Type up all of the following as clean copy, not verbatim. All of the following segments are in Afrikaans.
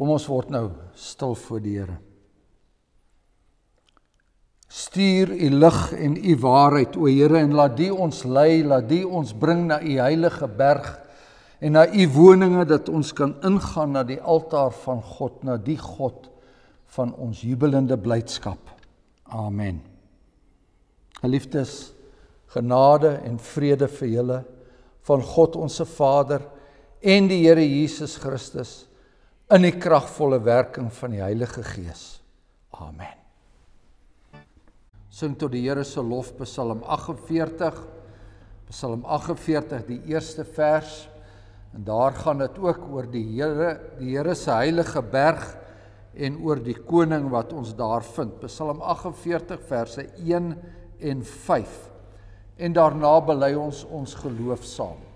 Kom ons word nou stil voor die Here. Stuur u lig en u waarheid, o Here, en laat die ons lei, laat die ons bring na u heilige berg en na u woninge, dat ons kan ingaan na die altaar van God, na die God van ons jubelende blydskap. Amen. Geliefdes, genade en vrede vir julle van God onse Vader en die Here Jesus Christus in die kragvolle werking van die Heilige Gees. Amen. Sing tot die Here se lof, Psalm 48, Psalm 48, die eerste vers, en daar gaan dit ook oor die Here se heilige berg en oor die koning wat ons daar vind. Psalm 48, verse 1 en 5. En daarna bely ons geloof saam.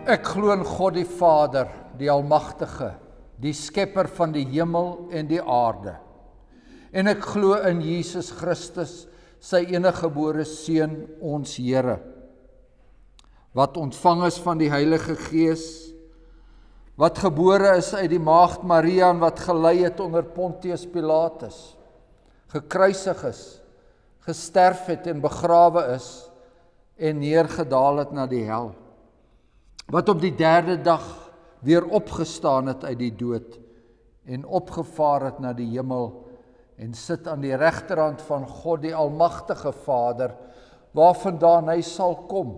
Ek glo in God die Vader, die Almagtige, die Skepper van die hemel en die aarde. En ek glo in Jesus Christus, sy eniggebore Seun, ons Here, wat ontvang is van die Heilige Gees, wat gebore is uit die maagd Maria en wat gelei het onder Pontius Pilatus, gekruisig is, gesterf het en begrawe is en neergedaal het na die hel, wat op die derde dag weer opgestaan het uit die dood en opgevaar het na die hemel en sit aan die regterhand van God die Almagtige Vader, waarvandaan hy sal kom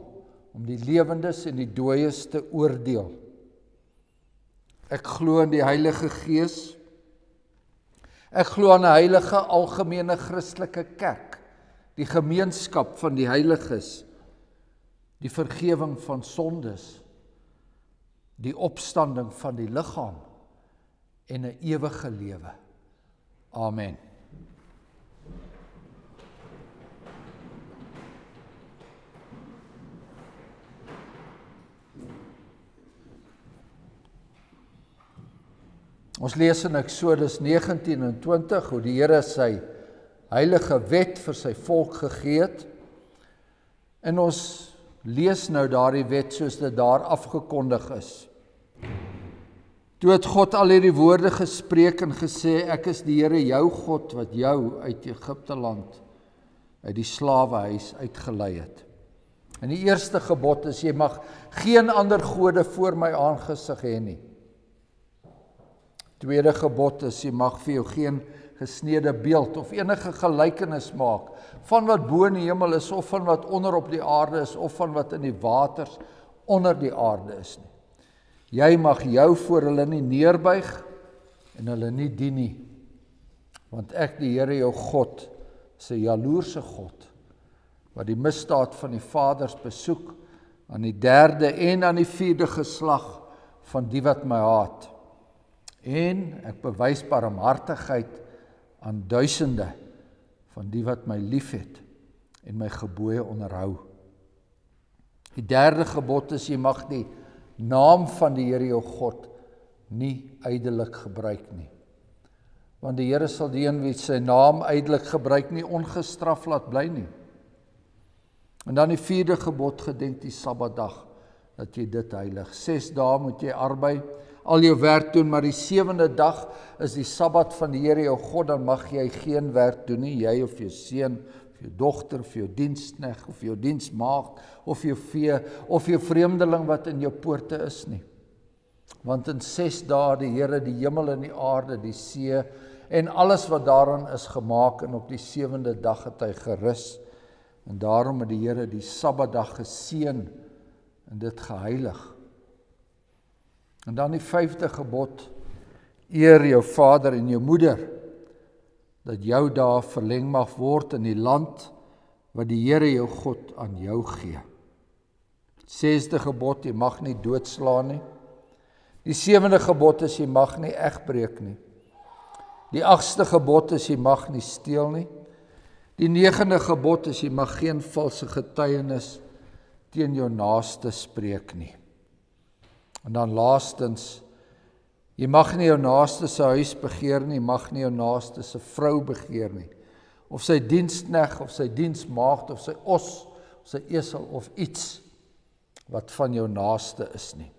om die lewendes en die dooies te oordeel. Ek glo in die Heilige Gees. Ek glo aan 'n heilige algemene Christelike kerk, die gemeenskap van die heiliges, die vergewing van sondes, die opstanding van die liggaam en 'n ewige lewe. Amen. Ons lees in Eksodus 19 en 20 hoe die Here sy heilige wet vir sy volk gegee het. En ons lees nou daardie wet soos dit daar afgekondig is. Toe het God al hierdie woorde gespreek en gesê, ek is die Here jou God wat jou uit Egipte land, uit die slawehuis uitgelei het. En die eerste gebod is, jy mag geen ander gode voor my aangesig hê nie. Tweede gebod is, jy mag vir jou geen gesneede beeld of enige gelykenis maak van wat bo in die hemel is of van wat onder op die aarde is of van wat in die waters onder die aarde is nie. Jy mag jou voor hulle nie neerbuig en hulle nie dien nie, want ek die Here jou God is 'n jaloerse God, wat die misdaad van die vaders besoek aan die derde en aan die vierde geslag van die wat my haat. En ek bewys barmhartigheid aan duisende van die wat my liefhet en my gebooie onderhou. Die derde gebod is, jy mag die naam van die Here jou God nie ydelik gebruik nie. Want die Here sal die een wie sy naam ydelik gebruik nie ongestraf laat bly nie. En dan die vierde gebod, gedenk die Sabbatdag, dat jy dit heilig. 6 dae moet jy arbei, al jou werk doen, maar die 7de dag is die Sabbat van die Here jou God, dan mag jy geen werk doen nie, jy of jou seun, of jou dogter, of jou diensknegt, of jou diensmaagd, of jou vee, of jou vreemdeling wat in jou poorte is nie. Want in 6 dae die Here die hemel en die aarde, die see, en alles wat daarin is gemaak, en op die 7de dag het hy gerus. En daarom het die Here die Sabbatdag geseën en dit geheilig. En dan die 5de gebod, eer jou vader en jou moeder, dat jou dae verleng mag word in die land wat die Here jou God aan jou gee. 6de gebod, jy mag nie doodslaan nie. Die 7de gebod is, jy mag nie egbreek nie. Die 8ste gebod is, jy mag nie steel nie. Die 9de gebod is, jy mag geen valse getuienis teen jou naaste spreek nie. En dan laastens, jy mag nie jou naaste se huis begeer nie, jy mag nie jou naaste se vrou begeer nie, of sy diensknegt, of sy diensmaagd, of sy os, of sy esel, of iets wat van jou naaste is nie.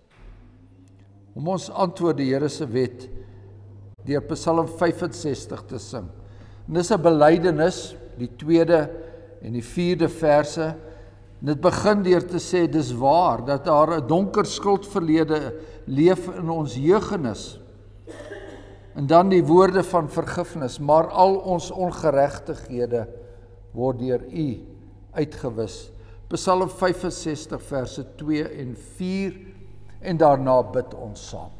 Om ons antwoord die Here se wet deur Psalm 65 te sing. En dis 'n belydenis, die 2de en die 4de verse. En dit begin deur te sê, dis waar, dat daar 'n donker skuldverlede leef in ons jeugenis. En dan die woorde van vergifnis, maar al ons ongeregtighede word deur U uitgewis. Psalm 65 verse 2 en 4, en daarna bid ons saam.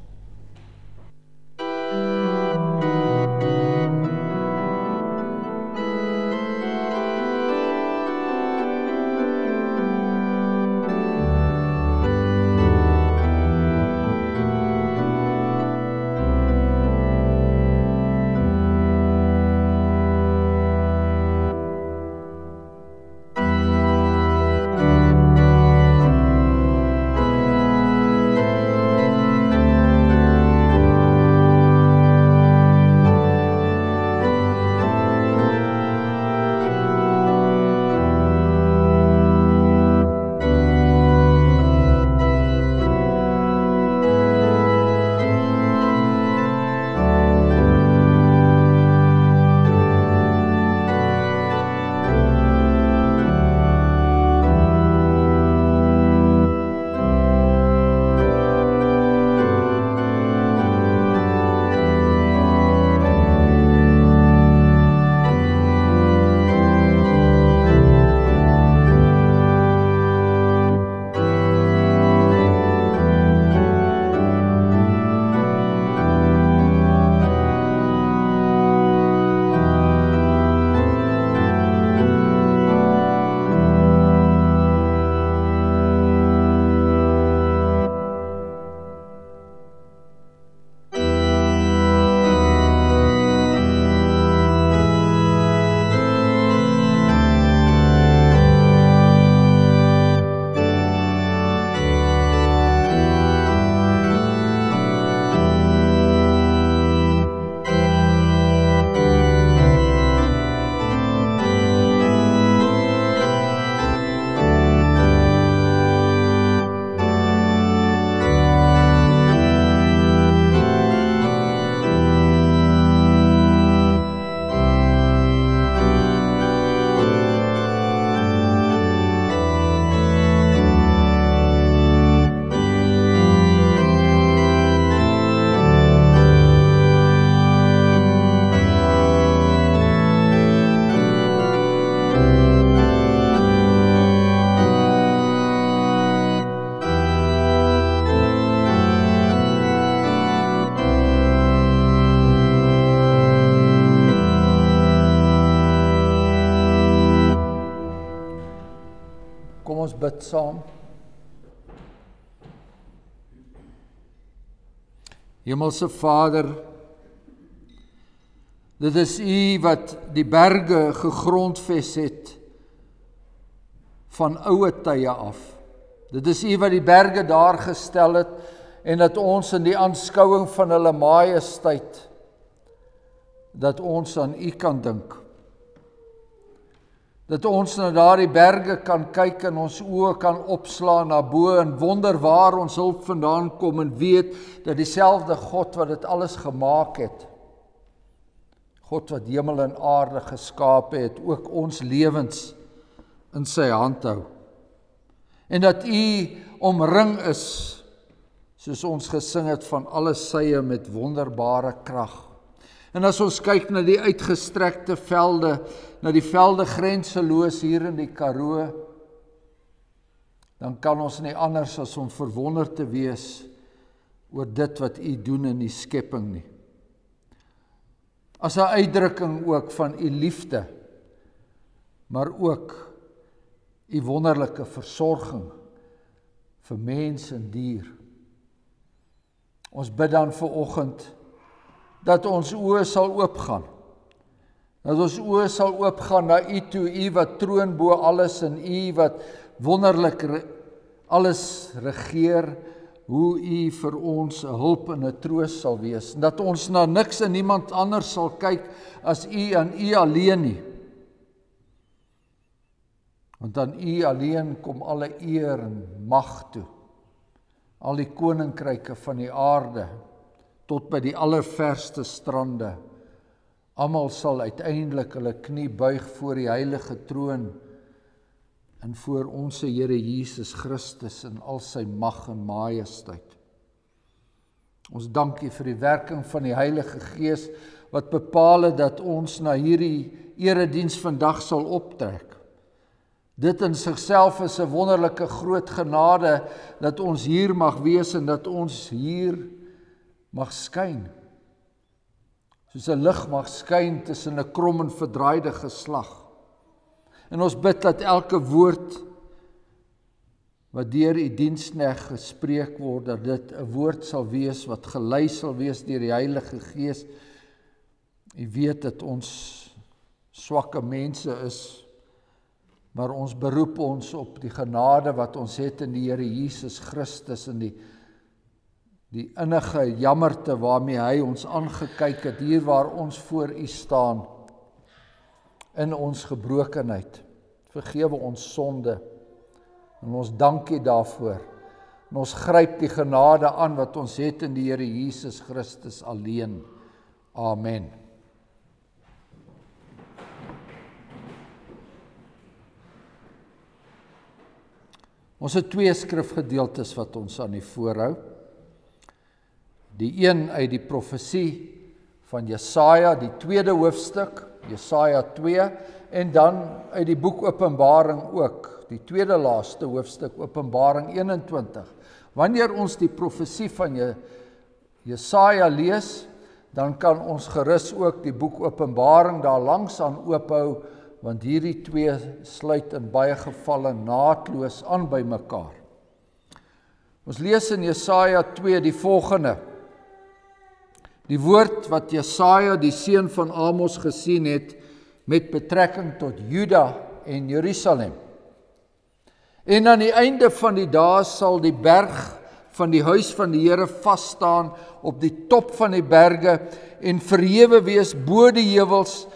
Ons bid saam. Hemelse Vader, dit is U wat die berge gegrondves het van oue tye af. Dit is U wat die berge daar gestel het en dat ons in die aanskouing van hulle majesteit, dat ons aan U kan dink. Dat ons na daardie berge kan kyk en ons oë kan opslaan na bo en wonder waar ons hulp vandaan kom en weet dat dieselfde God wat dit alles gemaak het, God wat hemel en aarde geskaap het, ook ons lewens in sy hand hou. En dat U omring is, soos ons gesing het, van alle sye met wonderbare krag. En as ons kyk na die uitgestrekte velde, na die velde grenseloos hier in die Karoo, dan kan ons nie anders as om verwonderd te wees oor dit wat U doen in die skepping nie. As 'n uitdrukking ook van U liefde, maar ook U wonderlike versorging vir mens en dier. Ons bid dan vanoggend dat ons oë sal oopgaan. Dat ons oë sal oopgaan na U toe, U wat troon bo alles en U wat wonderlik alles regeer, hoe U vir ons 'n hulp en 'n troos sal wees. En dat ons na niks en niemand anders sal kyk as U en U alleen nie. Want aan U alleen kom alle eer en mag toe. Al die koninkryke van die aarde, tot by die allerverste strande. Almal sal uiteindelik hulle knie buig voor die heilige troon en voor ons Here Jesus Christus in al sy mag en majesteit. Ons dank U vir die werking van die Heilige Gees wat bepaal het dat ons na hierdie erediens vandag sal optrek. Dit in sigself is 'n wonderlike groot genade dat ons hier mag wees en dat ons hier mag skyn. Soos 'n lig mag skyn tussen 'n krom en verdraaide geslag. En ons bid dat elke woord wat deur U diensknegt gespreek word, dat dit 'n woord sal wees wat gelei sal wees deur die Heilige Gees. U weet dat ons swakke mense is, maar ons beroep ons op die genade wat ons het in die Here Jesus Christus en die innige jammerte waarmee hy ons aangekyk het, hier waar ons voor U staan, in ons gebrokenheid. Vergewe ons sonde, en ons dank U daarvoor. En ons gryp die genade aan wat ons het in die Here Jesus Christus alleen. Amen. Ons het 2 skrifgedeeltes wat ons aan die voorhou. Die een uit die profesie van Jesaja, die 2de hoofstuk, Jesaja 2, en dan uit die boek Openbaring ook, die 2de laaste hoofstuk, Openbaring 21. Wanneer ons die profesie van Jesaja lees, dan kan ons gerus ook die boek Openbaring daar langs aan oophou, want hierdie 2 sluit in baie gevalle naadloos aan by mekaar. Ons lees in Jesaja 2 die volgende. Die woord wat Jesaja, die seun van Amos, gesien het met betrekking tot Juda en Jerusalem. En aan die einde van die dae sal die berg van die huis van die Here vas staan op die top van die berge en verhewe wees bo die heuwels,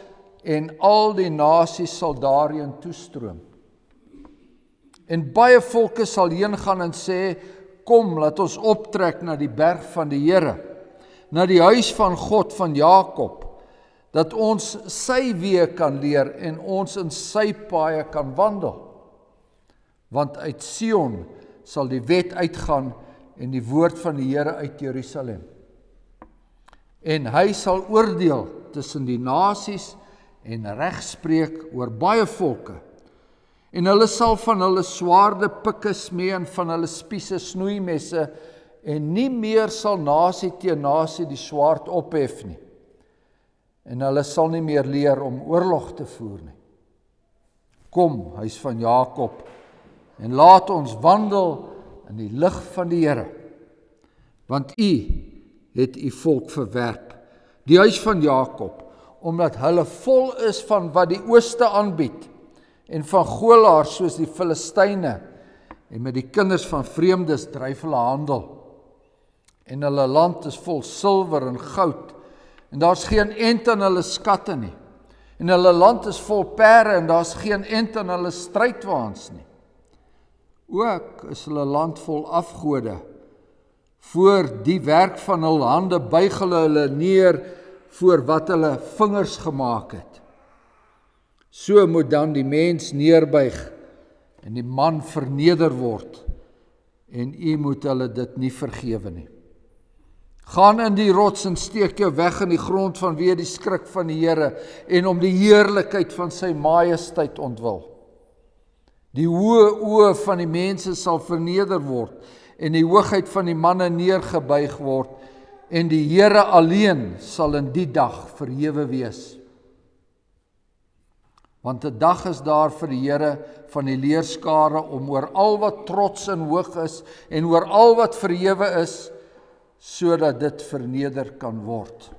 en al die nasies sal daarheen toestroom. En baie volke sal heen gaan en sê, kom, laat ons optrek na die berg van die Here, na die huis van God van Jakob, dat ons sy weë kan leer en ons in sy paaie kan wandel. Want uit Sion sal die wet uitgaan en die woord van die Here uit Jerusalem. En hy sal oordeel tussen die nasies en regspreek oor baie volke. En hulle sal van hulle swaarde pikke smee en van hulle spiese snoeimesse, en nie meer sal nasie teen nasie die swaard ophef nie. En hulle sal nie meer leer om oorlog te voer nie. Kom, huis van Jakob, en laat ons wandel in die lig van die Here. Want U het U volk verwerp, die huis van Jakob, omdat hulle vol is van wat die ooste aanbied, en van golaars soos die Filistyne, en met die kinders van vreemdes dryf hulle handel. En hulle land is vol silwer en goud, en daar's geen end aan hulle skatte nie. En hulle land is vol perde en daar's geen end aan hulle strydwaans nie. Ook is hulle land vol afgode. Voor die werk van hul hande buig hulle neer voor wat hulle vingers gemaak het. So moet dan die mens neerbuig en die man verneder word, en u moet hulle dit nie vergewe nie. Gaan in die rots en steek jou weg in die grond vanweë die skrik van die Here en om die heerlikheid van sy majesteit ontwil. Die hoë oë van die mense sal verneder word en die hoogheid van die manne neergebuig word en die Here alleen sal in die dag verhewe wees. Want 'n dag is daar vir die Here van die leerskare om oor al wat trots en hoog is en oor al wat verhewe is, sodat dit verneder kan word.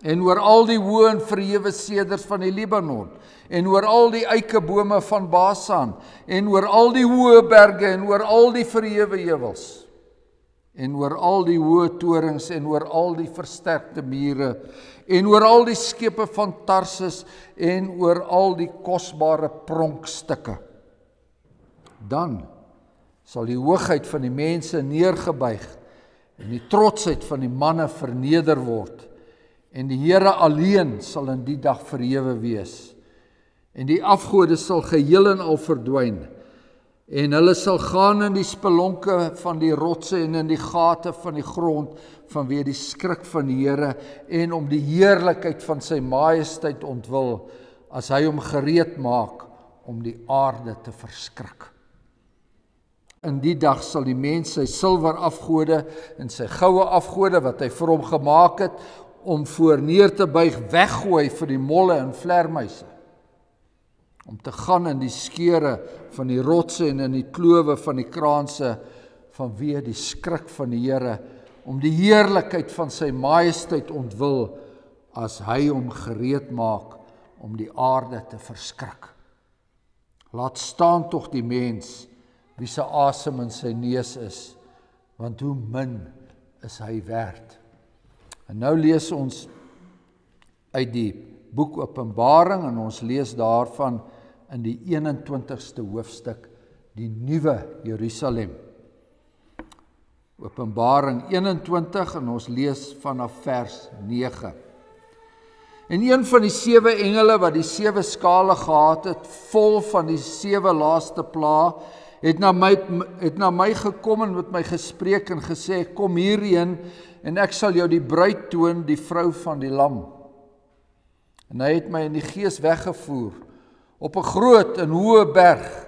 En oor al die hoë en verhewe seders van die Libanon, en oor al die eikebome van Basan, en oor al die hoë berge, en oor al die verhewe heuwels, en oor al die hoë torings, en oor al die versterkte mure, en oor al die skepe van Tarsus, en oor al die kosbare pronkstukke. Dan sal die hoogheid van die mense neergebuig, en die trotsheid van die manne verneder word, en die Here alleen sal in die dag verhewe wees, en die afgode sal geheel en al verdwyn, en hulle sal gaan in die spelonke van die rotse en in die gate van die grond, vanweë die skrik van die Here, en om die heerlikheid van sy majesteit ontwil, as hy hom gereed maak om die aarde te verskrik. In die dag sal die mens sy silwer afgode en sy goue afgode wat hy vir hom gemaak het, om voor neer te buig, weggooi vir die molle en vlermuise. Om te gaan in die skeure van die rotse en in die klowe van die kraanse, vanweë die skrik van die Here, om die heerlikheid van sy majesteit ontwil, as hy hom gereed maak om die aarde te verskrik. Laat staan tog die mens, wie se asem in sy neus is, want hoe min is hy werd. En nou lees ons uit die boek Openbaring, en ons lees daarvan in die 21ste hoofstuk, die nuwe Jerusalem. Openbaring 21, en ons lees vanaf vers 9. En een van die 7 engele wat die 7 skale gehad het, vol van die 7 laaste pla, het na my gekom en met my gespreek en gesê, kom hierheen en ek sal jou die bruid toon, die vrou van die lam. En hy het my in die gees weggevoer, op 'n groot en hoë berg,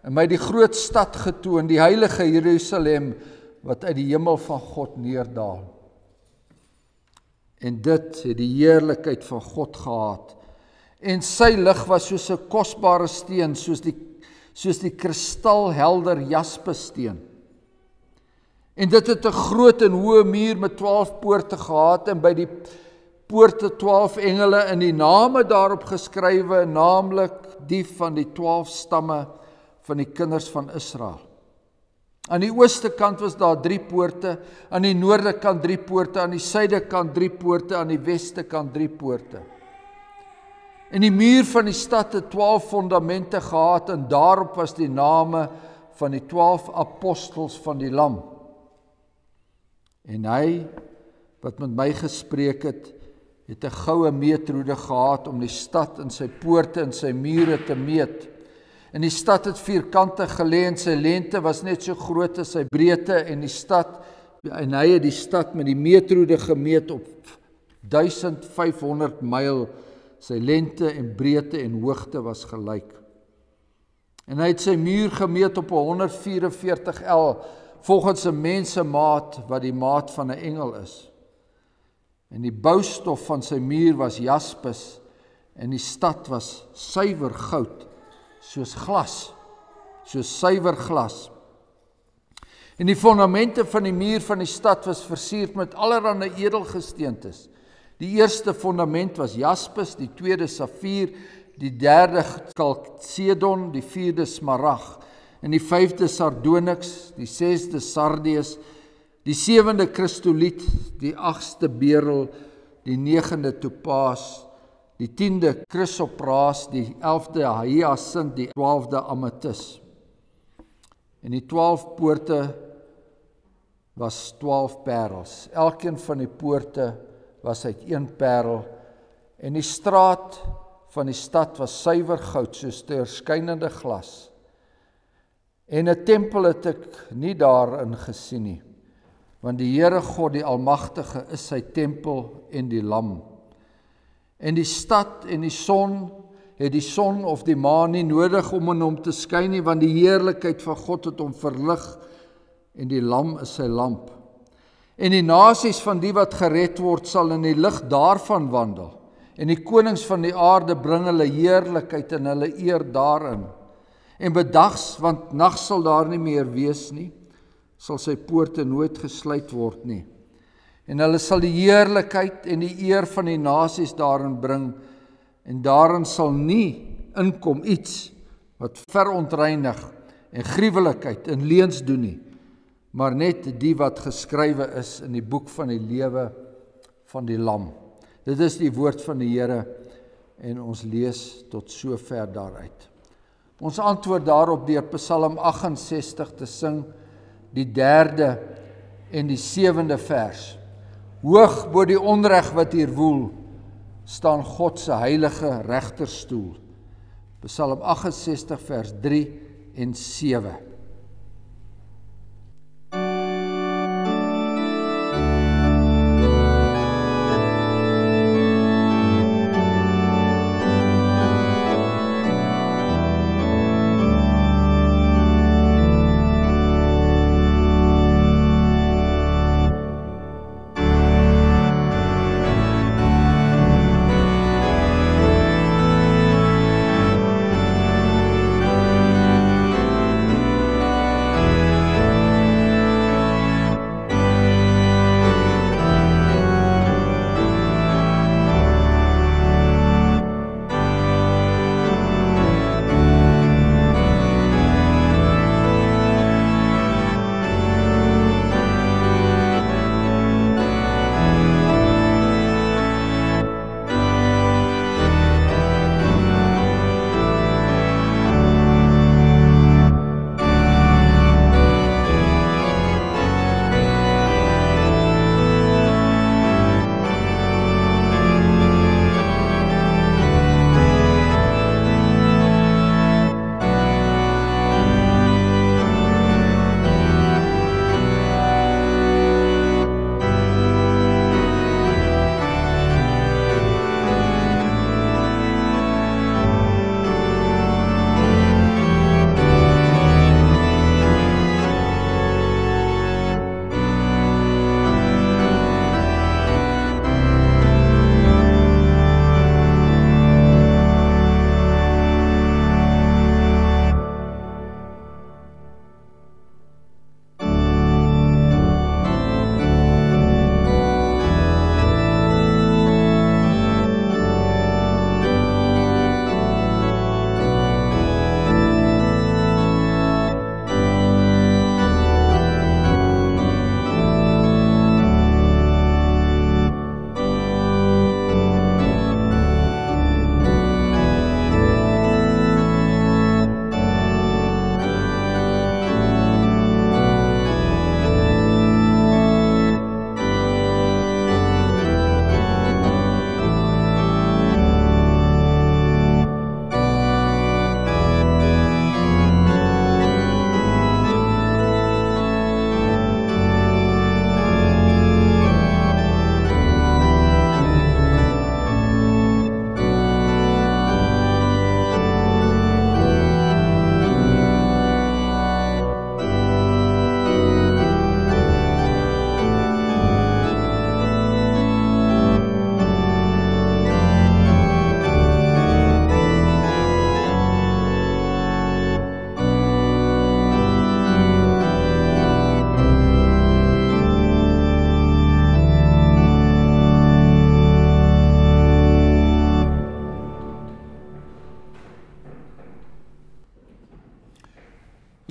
en my die groot stad getoon, die heilige Jerusalem, wat uit die hemel van God neerdaal. En dit het die heerlikheid van God gehad, en sy lig was soos 'n kosbare steen, soos die kristalhelder jaspissteen. En dit het 'n groot en hoë muur met 12 poorte gehad, en by die poorte 12 engele in die name daarop geskrywe, naamlik die van die 12 stamme van die kinders van Israel. Aan die ooste kant was daar 3 poorte, aan die noorde kant 3 poorte, aan die suide kant 3 poorte, aan die weste kant 3 poorte. En die muur van die stad het 12 fondamente gehad, en daarop was die name van die 12 apostels van die lam. En hy, wat met my gespreek het 'n goue meetroede gehad om die stad en sy poorte en sy mure te meet. En die stad het vierkantig gelê, en sy lengte was net so groot as sy breedte, en hy het die stad met die meetroede gemeet op 1500 myl. Sy lengte en breedte en hoogte was gelyk. En hy het sy muur gemeet op 144 L, volgens 'n mensemaat wat die maat van 'n engel is. En die boustof van sy muur was jaspis, en die stad was suiwer goud, soos glas, soos suiwer glas. En die fondamente van die muur van die stad was versierd met allerlei edelgesteentes. Die eerste fondament was jaspis, die tweede safier, die derde kalsedon, die vierde smarag, en die 5de sardonyx, die 6de sardius, die 7de kristoliet, die 8ste berel, die 9de topaas, die 10de chrysopraas, die 11de hyasint, die 12de amethyst. En die 12 poorte was 12 parels. Elkeen van die poorte was uit 1 parel, en die straat van die stad was suiwer goud, soos deurskynende glas. En 'n tempel het ek nie daarin gesien nie, want die Here God, die Almagtige, is sy tempel en die Lam. En die stad en die son het die son of die maan nie nodig om in hom te skyn nie, want die heerlikheid van God het hom verlig, en die Lam is sy lamp. En die nasies van die wat gered word, sal in die lig daarvan wandel, en die konings van die aarde bring hulle heerlikheid en hulle eer daarin. En bedags, want nag sal daar nie meer wees nie, sal sy poorte nooit gesluit word nie. En hulle sal die heerlikheid en die eer van die nasies daarin bring, en daarin sal nie inkom iets wat verontreinig en gruwelikheid en leuns doen nie, maar net die wat geskrywe is in die boek van die lewe van die Lam. Dit is die woord van die Here, en ons lees tot sover daaruit. Ons antwoord daarop deur Psalm 68 te sing, die 3de en die 7de vers. Hoog bo die onreg wat hier woel, staan God se heilige regterstoel. Psalm 68 vers 3 en 7.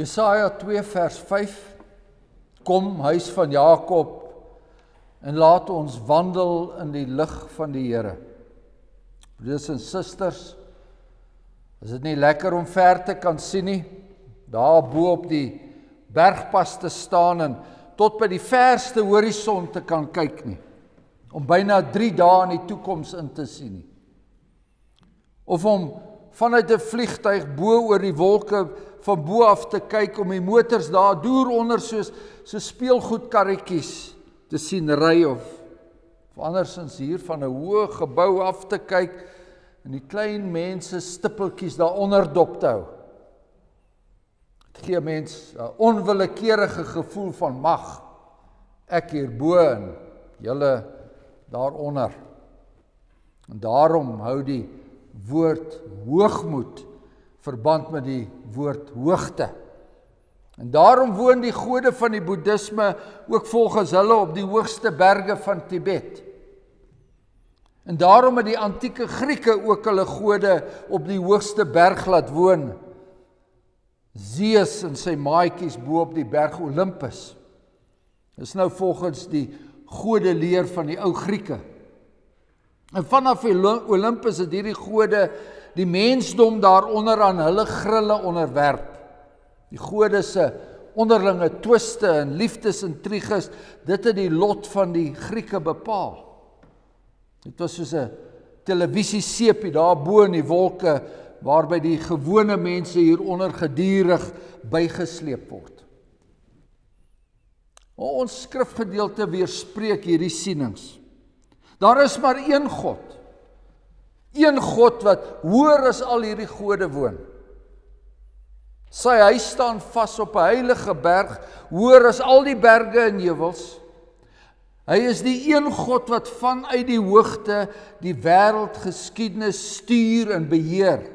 Jesaja 2 vers 5, kom huis van Jakob, en laat ons wandel in die lig van die Here. Broers en susters, is dit nie lekker om ver te kan sien nie? Daar bo op die bergpas te staan en tot by die verste horison te kan kyk nie. Om byna 3 dae in die toekoms in te sien nie. Of om vanuit 'n vliegtuig bo oor die wolke van bo af te kyk, om die motors daar deur onder soos speelgoedkarretjies te sien ry of andersins hier van 'n hoë gebou af te kyk en die klein mense stippeltjies daaronder dop te hou. Dit gee mens 'n onwillekeurige gevoel van mag. Ek hierbo en julle daaronder. En daarom hou die woord hoogmoed verband met die woord hoogte. En daarom woon die gode van die boeddhisme ook volgens hulle op die hoogste berge van Tibet. En daarom het die antieke Grieke ook hulle gode op die hoogste berg laat woon. Zeus en sy maatjies bo op die berg Olympus. Dis nou volgens die godeleer van die ou Grieke. En vanaf Olympus het hierdie gode die mensdom daaronder aan hulle grille onderwerp. Die gode se onderlinge twiste en liefdesintriges, dit het die lot van die Grieke bepaal. Dit was soos 'n televisieseepie daar bo in die wolke, waarby die gewone mense hieronder gedurig bygesleep word. Ons skrifgedeelte weerspreek hierdie sienings. Daar is maar een God. Een God wat hoër as al hierdie gode woon. Sy huis staan vas op 'n heilige berg, hoër as al die berge en heuwels. Hy is die een God wat vanuit die hoogte die wêreldgeskiedenis stuur en beheer.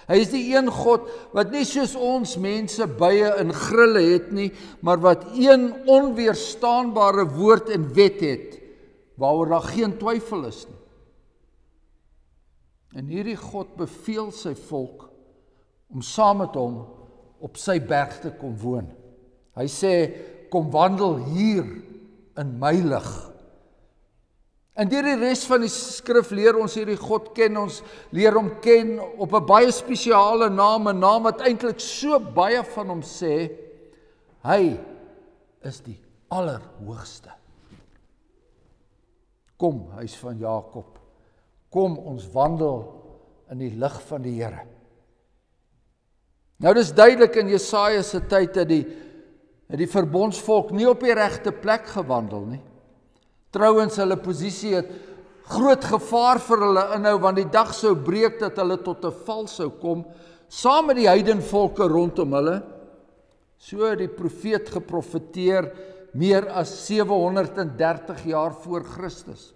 Hy is die een God wat nie soos ons mense bye en grille het nie, maar wat een onweerstaanbare woord en wet het, waaroor daar geen twyfel is nie. En hierdie God beveel sy volk om saam met hom op sy berg te kom woon. Hy sê, kom wandel hier in my lig. En deur die res van die skrif leer ons hierdie God ken, ons leer hom ken op 'n baie spesiale naam, 'n naam wat eintlik so baie van hom sê, hy is die allerhoogste. Kom, huis van Jakob, kom ons wandel in die lig van die Here. Nou dis duidelik in Jesaja se tyd dat die verbondsvolk nie op die regte plek gewandel nie. Trouwens, hulle posisie het groot gevaar vir hulle inhou, want die dag sou breek dat hulle tot 'n val sou kom, saam met die heidenvolke rondom hulle. So het die profeet geprofeteer meer as 730 jaar voor Christus.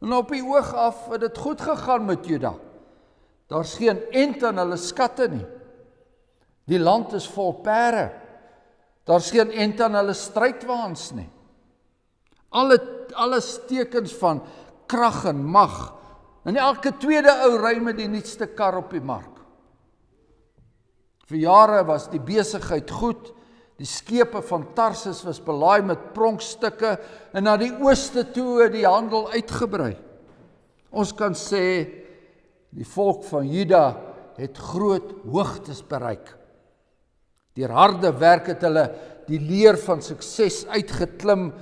En op die oog af het dit goed gegaan met Juda. Daar's geen end aan hulle skatte nie. Die land is vol perde. Daar's geen end aan hulle strydwaans nie. Alles tekens van krag en mag. En elke tweede ou ry met die nuutste kar op die mark. Vir jare was die besigheid goed. Die skepe van Tarsus was belaai met pronkstukke en na die ooste toe het die handel uitgebrei. Ons kan sê die volk van Juda het groot hoogtes bereik. Deur harde werk het hulle die leer van sukses uitgeklim.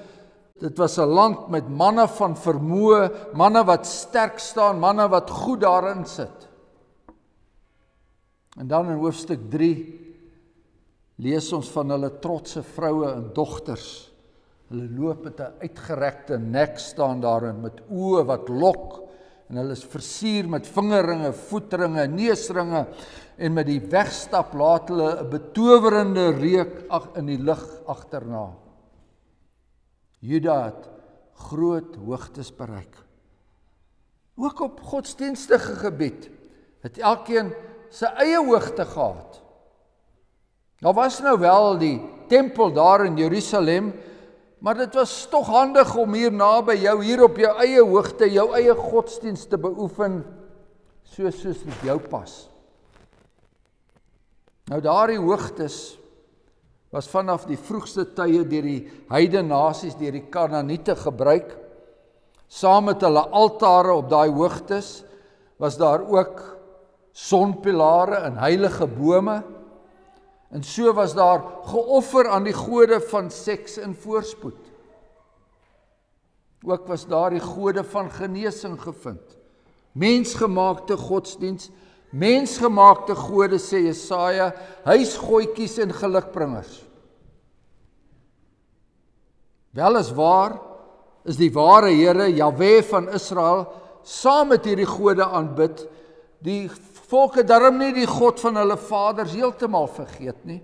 Dit was 'n land met manne van vermoë, manne wat sterk staan, manne wat goed daarin sit. En dan in hoofstuk 3 lees ons van hulle trotse vroue en dogters. Hulle loop met 'n uitgerekte nek staan daarin, met oë wat lok, en hulle is versier met vingerringe, voetringe, neusringe, en met die wegstap laat hulle 'n betowerende reuk in die lug agterna. Juda het groot hoogtes bereik. Ook op godsdienstige gebied het elkeen sy eie hoogte gehad. Daar was nou wel die tempel daar in Jerusalem, maar dit was tog handig om hier naby jou, hier op jou eie hoogte, jou eie godsdienst te beoefen, soos dit jou pas. Nou daardie hoogtes was vanaf die vroegste tye deur die heidennasies, deur die Kanaaniete gebruik, saam met hulle altare op daai hoogtes, was daar ook sonpilare en heilige bome, en so was daar geoffer aan die gode van seks en voorspoed. Ook was daar die gode van genesing gevind. Mensgemaakte godsdiens, mensgemaakte gode, sê Jesaja, huisgooitjies en gelukbringers. Weliswaar is die ware Here, Jahwe van Israel, saam met hierdie gode aanbid, die volke daarom nie die God van hulle vaders heeltemal vergeet nie.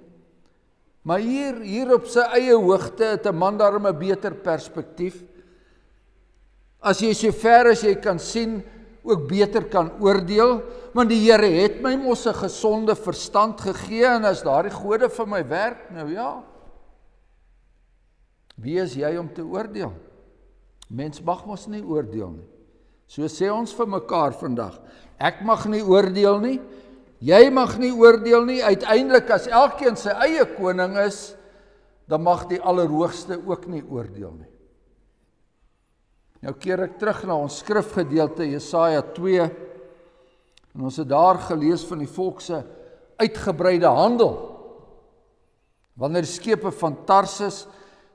Maar hier op sy eie hoogte het 'n man daarom 'n beter perspektief. As jy so ver as jy kan sien, ook beter kan oordeel, want die Here het my mos 'n gesonde verstand gegee, en as daardie gode vir my werk, nou ja. Wie is jy om te oordeel? Mens mag mos nie oordeel nie. So sê ons vir mekaar vandag, ek mag nie oordeel nie, jy mag nie oordeel nie, uiteindelik as elkeen sy eie koning is, dan mag die Allerhoogste ook nie oordeel nie. Nou keer ek terug na ons skrifgedeelte Jesaja 2, en ons het daar gelees van die volk se uitgebreide handel. Wanneer die skepe van Tarsis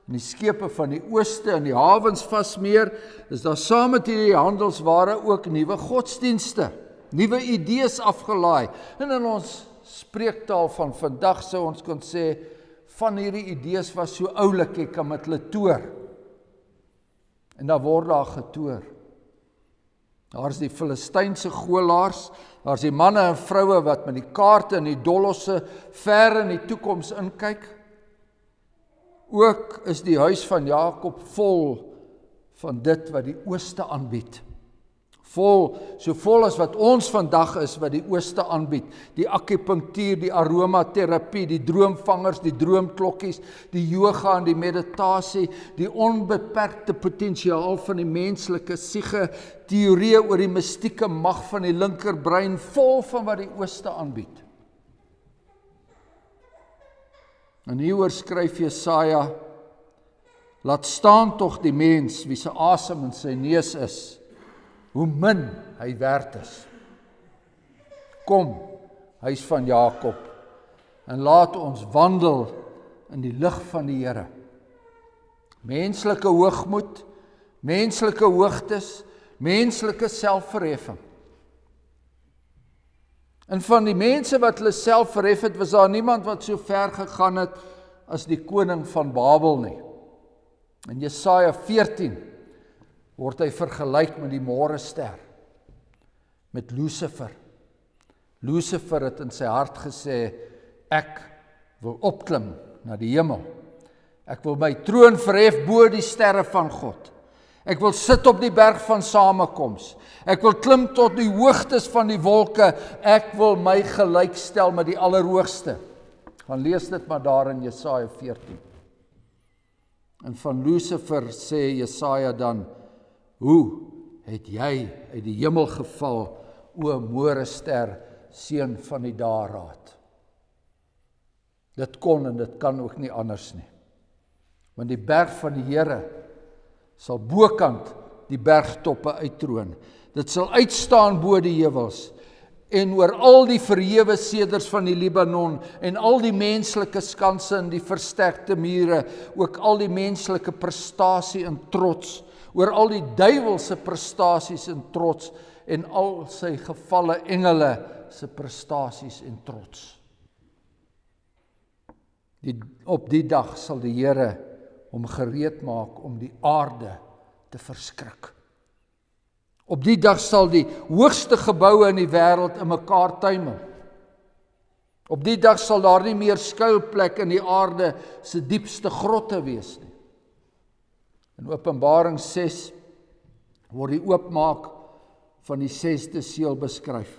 en die skepe van die ooste en die hawens vasmeer, is daar saam met hierdie handelsware ook nuwe godsdienste, nuwe idees afgelaai. En in ons spreektaal van vandag sou ons kon sê, van hierdie idees was so oulik, jy kan met hulle toer. En dan word daar getoer. Daar is die Filistynse golaars, daar is die manne en vroue wat met die kaarte en die dolosse ver in die toekoms inkyk. Ook is die huis van Jakob vol van dit wat die ooste aanbied. So vol as wat ons vandag is wat die ooste aanbied. Die akupunktuur, die aromaterapie, die droomvangers, die droomklokkies, die yoga en die meditasie, die onbeperkte potensiaal van die menslike siege, teorieë oor die mystieke mag van die linkerbrein, vol van wat die ooste aanbied. En hieroor skryf Jesaja, laat staan tog die mens wie se asem in sy neus is, hoe min hy werd is. Kom, huis van Jakob, en laat ons wandel in die lig van die Here. Menslike hoogmoed, menslike hoogtes, menslike selfverheffing. En van die mense wat hulle self verhef het, was daar niemand wat so ver gegaan het as die koning van Babel nie. In Jesaja 14 word hy vergelyk met die môrester, met Lucifer. Lucifer het in sy hart gesê, ek wil opklim na die hemel. Ek wil my troon verhef bo die sterre van God. Ek wil sit op die berg van samekoms. Ek wil klim tot die hoogtes van die wolke. Ek wil my gelykstel met die Allerhoogste. Gaan lees dit maar daar in Jesaja 14. En van Lucifer sê Jesaja dan, hoe het jy uit die hemel geval, o môrester, seun van die dageraad? Dit kon en dit kan ook nie anders nie. Want die berg van die Here sal bokant die bergtoppe uittroon. Dit sal uitstaan bo die heuwels en oor al die verhewe seders van die Libanon en al die menslike skanse en die versterkte mure, ook al die menslike prestasie en trots, oor al die duiwelse prestasies en trots en al sy gevalle engele se prestasies en trots. Op die dag sal die Here hom gereed maak om die aarde te verskrik. Op die dag sal die hoogste geboue in die wêreld in mekaar tuimel. Op die dag sal daar nie meer skuilplek in die aarde se diepste grotte wees nie. In Openbaring 6 word die oopmaak van die 6de seël beskryf.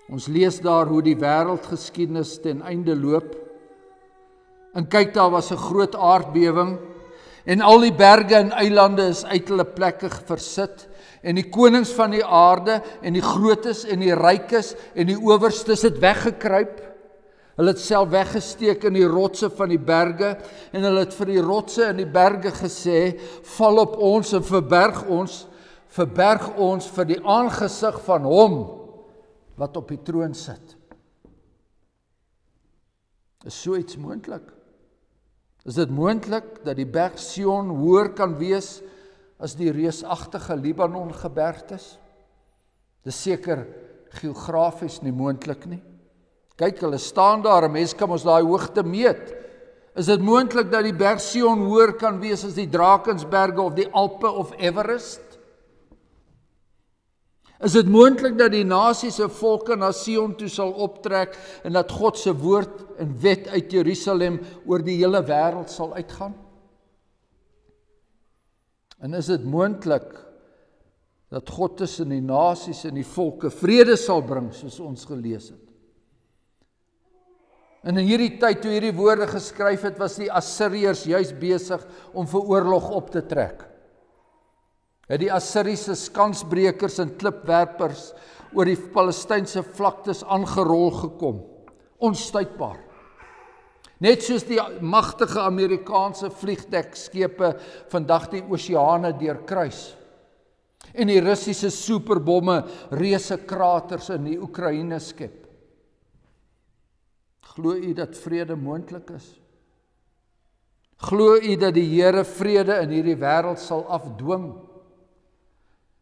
Ons lees daar hoe die wêreldgeskiedenis ten einde loop. En kyk, daar was 'n groot aardbewing en al die berge en eilande is uit hulle plekke versit en die konings van die aarde en die grootes en die rykes en die owerstes het weggekruip. Hulle het self weggesteek in die rotse van die berge en hulle het vir die rotse en die berge gesê, val op ons en verberg ons verberg ons vir die aangesig van hom wat op die troon sit. Is so iets moontlik? Is dit moontlik dat die berg Sion hoër kan wees as die reusagtige Libanon gebergtes? Dis seker geografies nie moontlik nie. Kyk, hulle staan daar, 'n mens kan ons daai hoogte meet. Is dit moontlik dat die berg Sion hoër kan wees as die Drakensberge of die Alpe of Everest? Is dit moontlik dat die nasies se volke na Sion toe sal optrek en dat God se woord en wet uit Jerusalem oor die hele wêreld sal uitgaan? En is dit moontlik dat God tussen die nasies en die volke vrede sal bring, soos ons gelees het? En in hierdie tyd, toe hierdie woorde geskryf het, was die Assiriërs juis besig om vir oorlog op te trek. Het die Assiriese skansbrekers en klipwerpers oor die Palestynse vlaktes aangerol gekom, onstuitbaar. Net soos die magtige Amerikaanse vliegdekskepe vandag die oseane deurkruis. En die Russiese superbomme reuse kraters in die Oekraïne skep. Glo u dat vrede moontlik is? Glo u dat die Here vrede in hierdie wêreld sal afdwing?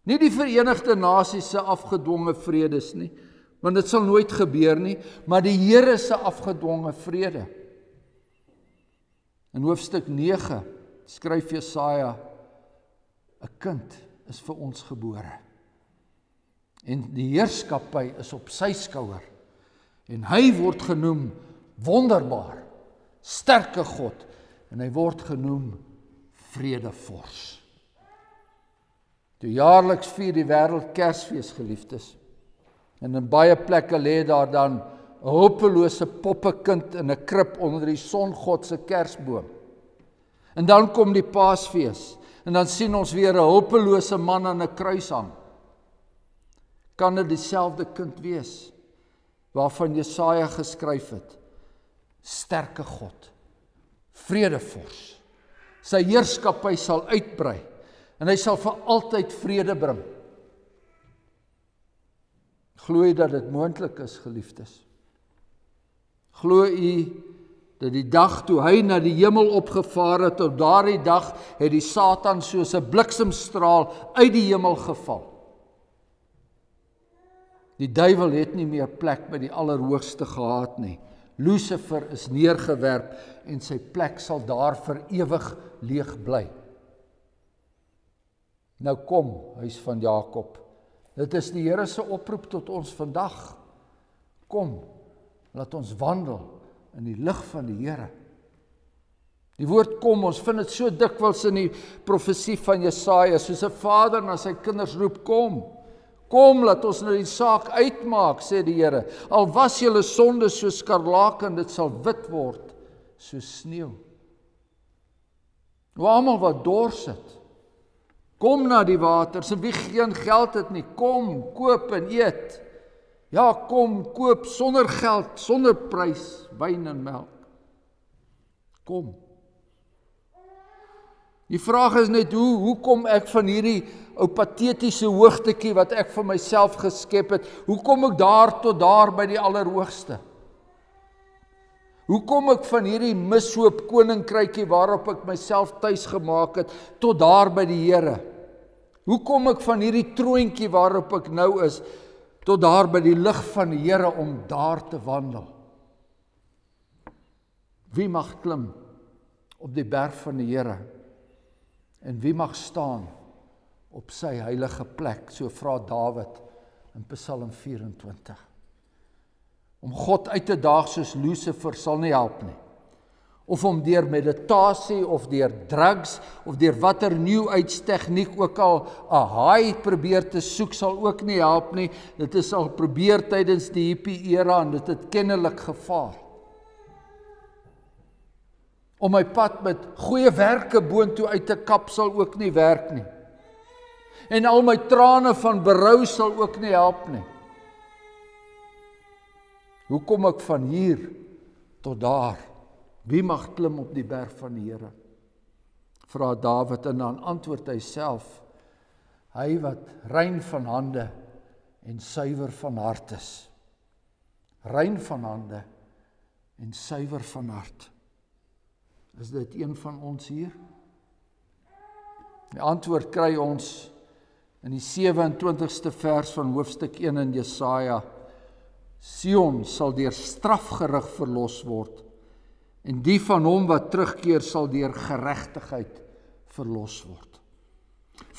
Nie die Verenigde Nasies se afgedwonge vredes nie, want dit sal nooit gebeur nie, maar die Here se afgedwonge vrede. In hoofstuk 9 skryf Jesaja, 'n kind is vir ons gebore. En die heerskappy is op sy skouer. En hy word genoem wonderbaar, sterke God, en hy word genoem vredevors. Toe jaarliks vier die wêreld Kersfees, geliefdes. En in baie plekke lê daar dan 'n hulpelose poppekind in 'n krib onder die songod se kersboom. En dan kom die Paasfees, en dan sien ons weer 'n hulpelose man aan 'n kruis hang. Kan dit dieselfde kind wees waarvan Jesaja geskryf het? Sterke God, vredevors. Sy heerskappy sal uitbrei en hy sal vir altyd vrede bring. Glo u dat dit moontlik is, geliefdes? Glo u dat die dag toe hy na die hemel opgevaar het, op daardie dag het die Satan soos 'n bliksemstraal uit die hemel geval? Die duiwel het nie meer plek by die Allerhoogste gehad nie. Lucifer is neergewerp en sy plek sal daar vir ewig leeg bly. Nou kom, huis van Jakob. Dit is die Here se oproep tot ons vandag. Kom, laat ons wandel in die lig van die Here. Die woord kom, ons vind dit so dikwels in die profesie van Jesaja, soos 'n vader na sy kinders roep, kom. Kom, laat ons nou die saak uitmaak, sê die Here. Al was julle sonde so skarlaken, dit sal wit word soos sneeu. Nou almal wat dors het, kom na die waters, en wie geen geld het nie, kom, koop en eet. Ja, kom, koop sonder geld, sonder prys, wyn en melk. Kom. Die vraag is net, hoe kom ek van hierdie ou patetiese hoogtetjie wat ek vir myself geskep het, hoe kom ek daar tot daar by die Allerhoogste? Hoe kom ek van hierdie mishoop koninkrykie waarop ek myself tuis gemaak het, tot daar by die Here? Hoe kom ek van hierdie troontjie waarop ek nou is, tot daar by die lig van die Here om daar te wandel? Wie mag klim op die berg van die Here? En wie mag staan op sy heilige plek? So vra Dawid in Psalm 24. Om God uit te daag soos Lucifer sal nie help nie. Of om deur meditasie, of deur drugs, of deur watter New Age tegniek ook al 'n haai probeer te soek, sal ook nie help nie. Dit is al probeer tydens die hippie era en dit het kennelik gefaal. Om my pad met goeie werke boontoe uit te kap sal ook nie werk nie. En al my trane van berou sal ook nie help nie. Hoe kom ek van hier tot daar? Wie mag klim op die berg van die Here? Vra Dawid en dan antwoord hy self. Hy wat rein van hande en suiwer van hart is. Rein van hande en suiwer van hart. Is dit een van ons hier? Die antwoord kry ons in die 27ste vers van hoofstuk 1 in Jesaja. Sion sal deur strafgerig verlos word, en die van hom wat terugkeer sal deur geregtigheid verlos word.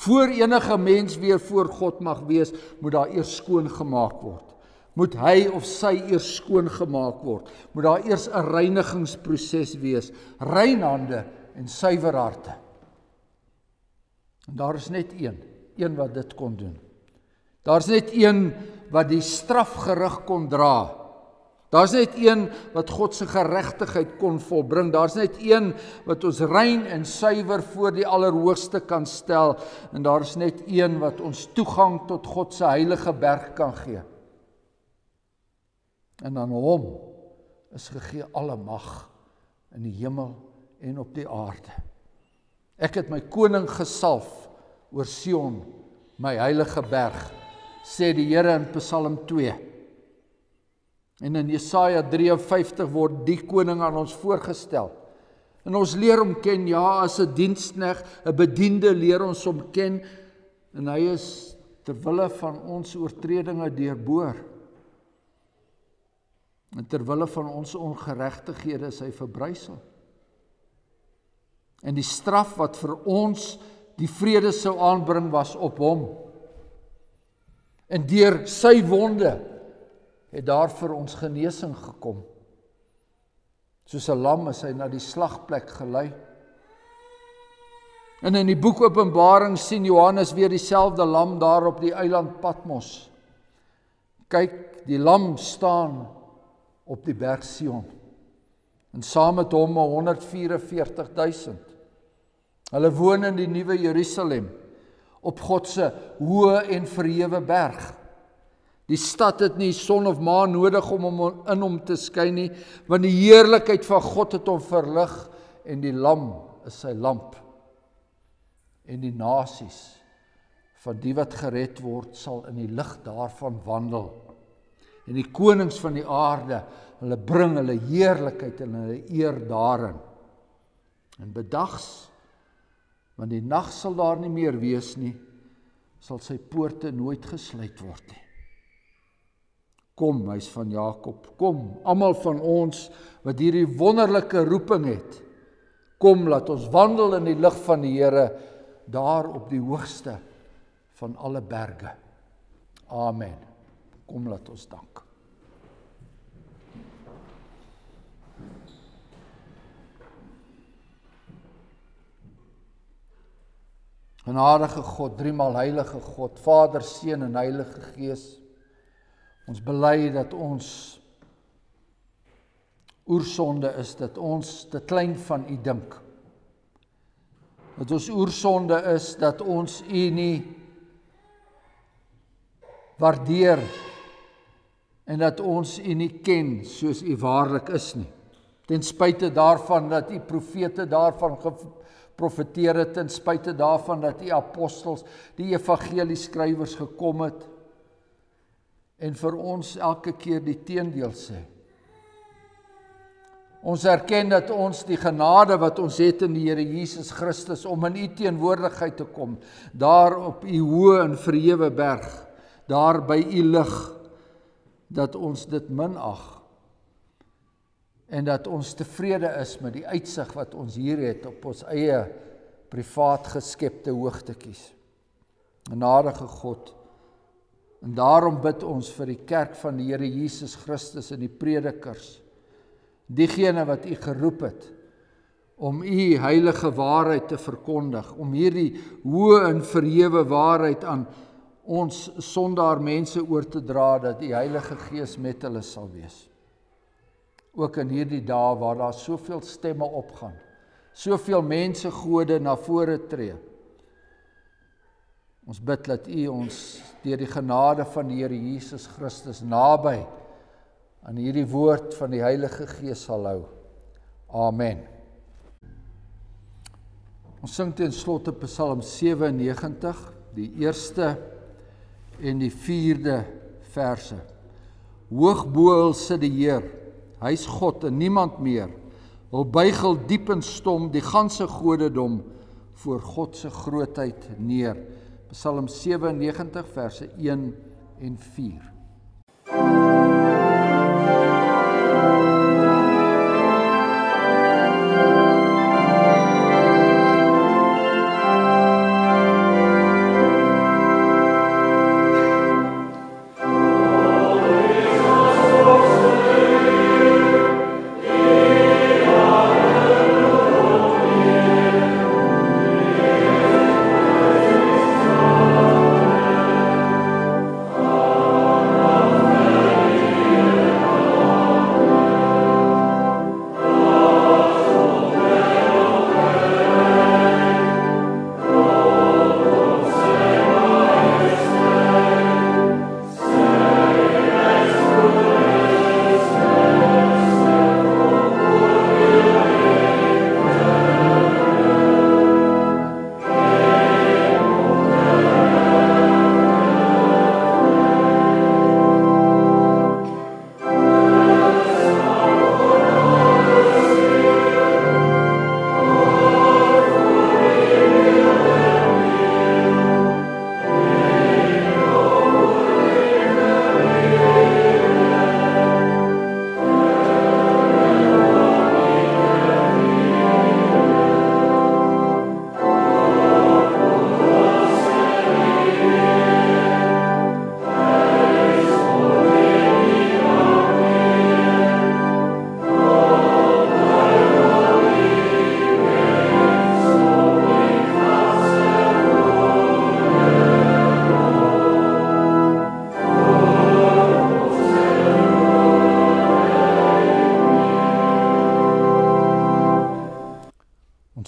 Voor enige mens weer voor God mag wees, moet daar eers skoon gemaak word. Moet hy of sy eers skoon gemaak word. Moet daar eers 'n reinigingsproses wees. Rein hande en suiwer harte. En daar is net een wat dit kon doen. Daar is net een wat die strafgerig kon dra. Daar is net een wat God se geregtigheid kon volbring. Daar is net een wat ons rein en suiwer voor die Allerhoogste kan stel. En daar is net een wat ons toegang tot God se heilige berg kan gee. En aan hom is gegee alle mag in die hemel en op die aarde. Ek het my koning gesalf oor Sion, my heilige berg, sê die Here in Psalm 2. En in Jesaja 53 word die koning aan ons voorgestel. En ons leer hom ken, ja, as 'n diensknegt, 'n bediende leer ons hom ken, en hy is ter wille van ons oortredinge deurboor. En ter wille van ons ongeregtighede is hy verbrysel. En die straf wat vir ons die vrede sou aanbring was op hom. En deur sy wonde het daar vir ons genesing gekom. Soos 'n lam is hy na die slagplek gelei. En in die boek Openbaring sien Johannes weer dieselfde lam daar op die eiland Patmos. Kyk, die lam staan op die berg Sion. En saam met hom 144.000. Hulle woon in die nuwe Jerusalem, op God se hoë en verhewe berg. Die stad het nie son of maan nodig om in hom te skyn nie, want die heerlikheid van God het hom verlig, en die lam is sy lamp. En die nasies van die wat gered word, sal in die lig daarvan wandel. En die konings van die aarde, hulle bring hulle heerlikheid en hulle eer daarin. En bedags, want die nag sal daar nie meer wees nie, sal sy poorte nooit gesluit word nie. Kom, huis van Jakob, kom, almal van ons wat hierdie wonderlike roeping het. Kom, laat ons wandel in die lig van die Here, daar op die hoogste van alle berge. Amen. Kom, laat ons dank. Genadige God, driemaal heilige God, Vader, Seun en Heilige Gees, ons bely dat ons oersonde is, dat ons te klein van U dink. Dat ons oersonde is, dat ons U nie waardeer en dat ons U nie ken soos U waarlik is nie. Ten spyte daarvan dat U profete daarvan geprofeteer het, ten spyte daarvan dat U apostels, die evangelieskrywers gekom het en vir ons elke keer die teendeel sê. Ons erken dat ons die genade wat ons het in die Here Jesus Christus om in U teenwoordigheid te kom, daar op U hoë en verhewe berg, daar by U lig, dat ons dit minag en dat ons tevrede is met die uitsig wat ons hier het op ons eie privaat geskepte hoogtekies. Genadige God, en daarom bid ons vir die kerk van die Here Jesus Christus en die predikers, diegene wat U geroep het, om U heilige waarheid te verkondig, om hierdie hoë en verhewe waarheid aan ons sondaar mense oor te dra, dat die Heilige Gees met hulle sal wees. Ook in hierdie dae waar daar soveel stemme opgaan, soveel mense gode na vore tree. Ons bid dat U ons deur die genade van die Here Jesus Christus naby aan hierdie woord van die Heilige Gees sal hou. Amen. Ons sing ten slotte Psalm 97, die 1ste en die 4de verse. Hoog bo sit die Heer, hy is God en niemand meer. Hul buigel diep en stom die ganse godedom voor God se grootheid neer. Psalm 97 verse 1 en 4.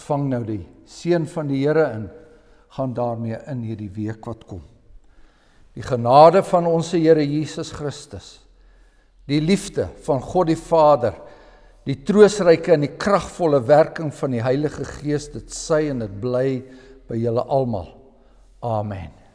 Ontvang nou die seën van die Here en gaan daarmee in hierdie week wat kom. Die genade van ons Here Jesus Christus, die liefde van God die Vader, die troostryke en die kragvolle werking van die Heilige Gees, dit sy en dit bly by julle almal. Amen.